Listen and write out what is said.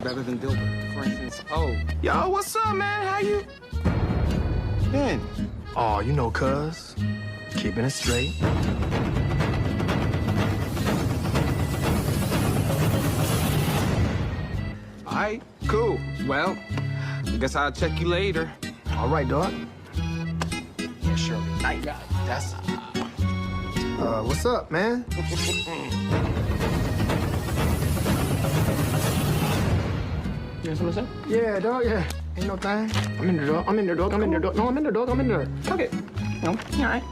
better than Dilbert. For instance, oh, yo, what's up, man? How you been? Oh, you know, cuz. Keeping it straight. All right, cool. Well, I guess I'll check you later. All right, dog. Yeah, sure. Night guy. That's. What's up, man? You got something to say? Yeah, dog, yeah. Ain't no thing. I'm in there, dog. I'm in there, dog. I'm in there, dog. No, I'm in there, dog. I'm in there. Okay. No, all right.